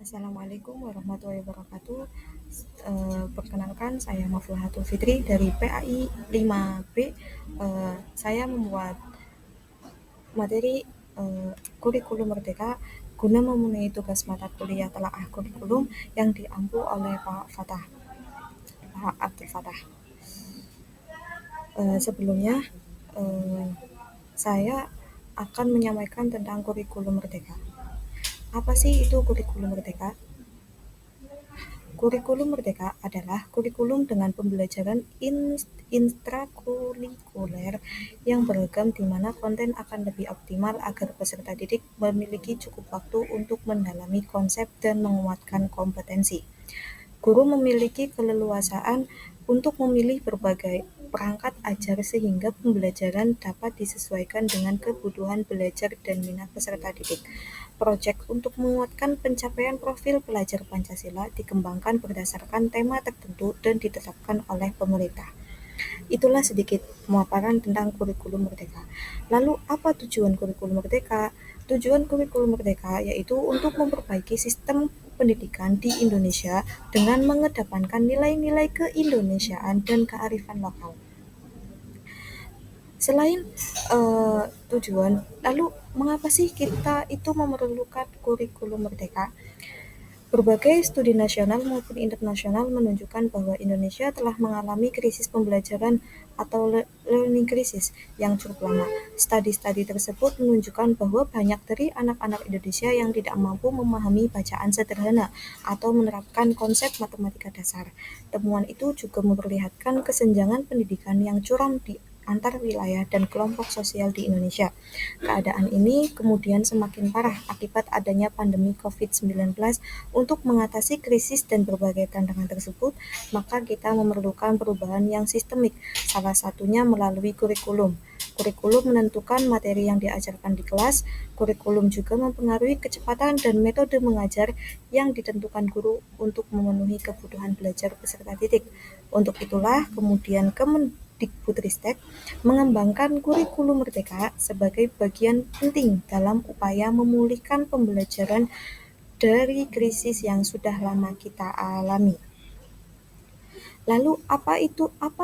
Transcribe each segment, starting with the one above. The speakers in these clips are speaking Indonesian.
Assalamualaikum warahmatullahi wabarakatuh. Perkenalkan, saya Mafluhatul Fitri dari PAI 5B. Saya membuat materi kurikulum merdeka guna memenuhi tugas mata kuliah telaah kurikulum yang diampu oleh Pak Abdul Fatah. Sebelumnya, eh, saya akan menyampaikan tentang kurikulum merdeka. Apa sih itu kurikulum merdeka? Kurikulum Merdeka adalah kurikulum dengan pembelajaran intrakurikuler yang beragam di mana konten akan lebih optimal agar peserta didik memiliki cukup waktu untuk mendalami konsep dan menguatkan kompetensi. Guru memiliki keleluasaan untuk memilih berbagai perangkat ajar sehingga pembelajaran dapat disesuaikan dengan kebutuhan belajar dan minat peserta didik. Proyek untuk menguatkan pencapaian profil pelajar Pancasila dikembangkan berdasarkan tema tertentu dan ditetapkan oleh pemerintah. Itulah sedikit pemaparan tentang kurikulum merdeka. Lalu apa tujuan kurikulum merdeka? Tujuan kurikulum merdeka yaitu untuk memperbaiki sistem pendidikan di Indonesia dengan mengedepankan nilai-nilai keindonesiaan dan kearifan lokal. Selain tujuan, lalu mengapa sih kita itu memerlukan kurikulum merdeka? Berbagai studi nasional maupun internasional menunjukkan bahwa Indonesia telah mengalami krisis pembelajaran atau learning crisis yang cukup lama. Studi-studi tersebut menunjukkan bahwa banyak dari anak-anak Indonesia yang tidak mampu memahami bacaan sederhana atau menerapkan konsep matematika dasar. Temuan itu juga memperlihatkan kesenjangan pendidikan yang curam di antar wilayah dan kelompok sosial di Indonesia. Keadaan ini kemudian semakin parah akibat adanya pandemi COVID-19. Untuk mengatasi krisis dan berbagai tantangan tersebut, maka kita memerlukan perubahan yang sistemik, salah satunya melalui kurikulum. Kurikulum menentukan materi yang diajarkan di kelas, kurikulum juga mempengaruhi kecepatan dan metode mengajar yang ditentukan guru untuk memenuhi kebutuhan belajar peserta didik. Untuk itulah kemudian Kemendikbudristek mengembangkan kurikulum merdeka sebagai bagian penting dalam upaya memulihkan pembelajaran dari krisis yang sudah lama kita alami. Lalu apa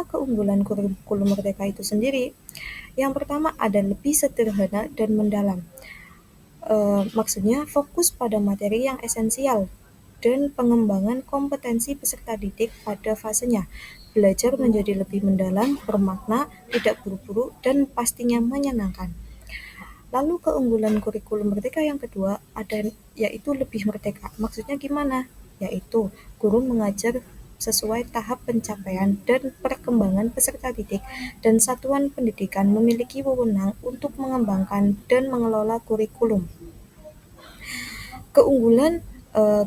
keunggulan kurikulum merdeka itu sendiri? Yang pertama ada lebih sederhana dan mendalam. Maksudnya fokus pada materi yang esensial dan pengembangan kompetensi peserta didik pada fasenya. Belajar menjadi lebih mendalam, bermakna, tidak buru-buru, dan pastinya menyenangkan. Lalu keunggulan kurikulum merdeka yang kedua yaitu lebih merdeka. Maksudnya gimana? Yaitu guru mengajar sesuai tahap pencapaian dan perkembangan peserta didik dan satuan pendidikan memiliki wewenang untuk mengembangkan dan mengelola kurikulum. Keunggulan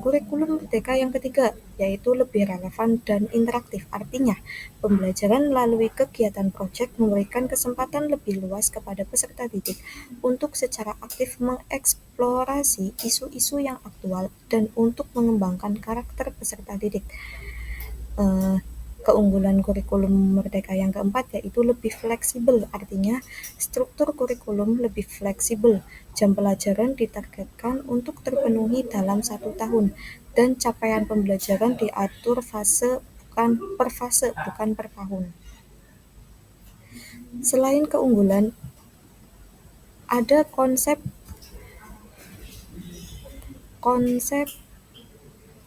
kurikulum merdeka yang ketiga yaitu lebih relevan dan interaktif. Artinya, pembelajaran melalui kegiatan proyek memberikan kesempatan lebih luas kepada peserta didik untuk secara aktif mengeksplorasi isu-isu yang aktual dan untuk mengembangkan karakter peserta didik. Keunggulan kurikulum merdeka yang keempat yaitu lebih fleksibel, artinya struktur kurikulum lebih fleksibel, jam pelajaran ditargetkan untuk terpenuhi dalam 1 tahun, dan capaian pembelajaran diatur bukan per tahun. Selain keunggulan, ada konsep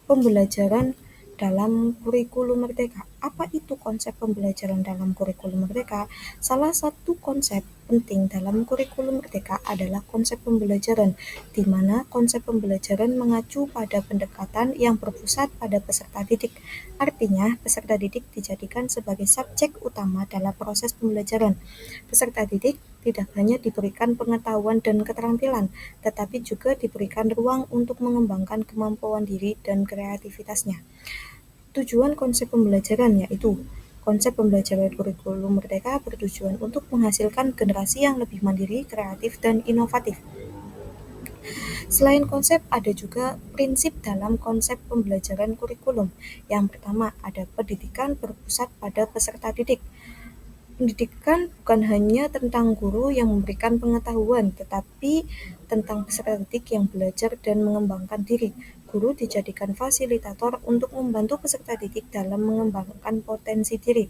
pembelajaran dalam kurikulum merdeka. Apa itu konsep pembelajaran dalam kurikulum merdeka? Salah satu konsep penting dalam kurikulum merdeka adalah konsep pembelajaran, di mana konsep pembelajaran mengacu pada pendekatan yang berpusat pada peserta didik. Artinya, peserta didik dijadikan sebagai subjek utama dalam proses pembelajaran. Peserta didik tidak hanya diberikan pengetahuan dan keterampilan, tetapi juga diberikan ruang untuk mengembangkan kemampuan diri dan kreativitasnya. Tujuan konsep pembelajaran yaitu konsep pembelajaran kurikulum merdeka bertujuan untuk menghasilkan generasi yang lebih mandiri, kreatif, dan inovatif. Selain konsep, ada juga prinsip dalam konsep pembelajaran kurikulum. Yang pertama, ada pendidikan berpusat pada peserta didik. Pendidikan bukan hanya tentang guru yang memberikan pengetahuan, tetapi tentang peserta didik yang belajar dan mengembangkan diri. Guru dijadikan fasilitator untuk membantu peserta didik dalam mengembangkan potensi diri.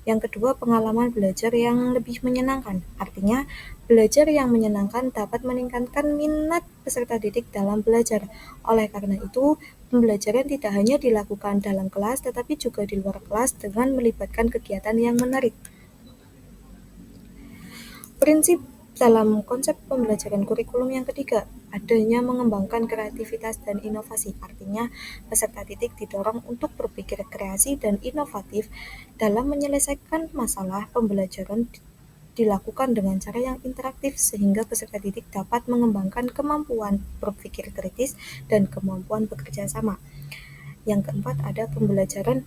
Yang kedua, pengalaman belajar yang lebih menyenangkan. Artinya, belajar yang menyenangkan dapat meningkatkan minat peserta didik dalam belajar. Oleh karena itu, pembelajaran tidak hanya dilakukan dalam kelas, tetapi juga di luar kelas dengan melibatkan kegiatan yang menarik. Prinsip dalam konsep pembelajaran kurikulum yang ketiga, adanya mengembangkan kreativitas dan inovasi. Artinya, peserta didik didorong untuk berpikir kreasi dan inovatif dalam menyelesaikan masalah. Pembelajaran dilakukan dengan cara yang interaktif sehingga peserta didik dapat mengembangkan kemampuan berpikir kritis dan kemampuan bekerja sama. Yang keempat, ada pembelajaran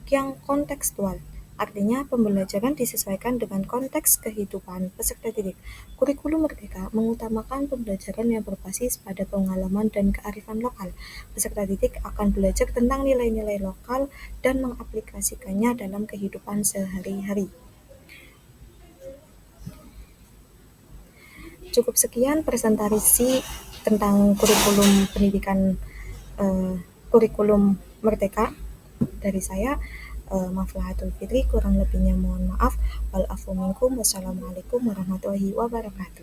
yang kontekstual. Artinya, pembelajaran disesuaikan dengan konteks kehidupan peserta didik. Kurikulum Merdeka mengutamakan pembelajaran yang berbasis pada pengalaman dan kearifan lokal. Peserta didik akan belajar tentang nilai-nilai lokal dan mengaplikasikannya dalam kehidupan sehari-hari. Cukup sekian presentasi tentang kurikulum pendidikan kurikulum Merdeka dari saya. Maaflahatul fitri, kurang lebihnya mohon maaf. Wal afu minkum. Wassalamualaikum warahmatullahi wabarakatuh.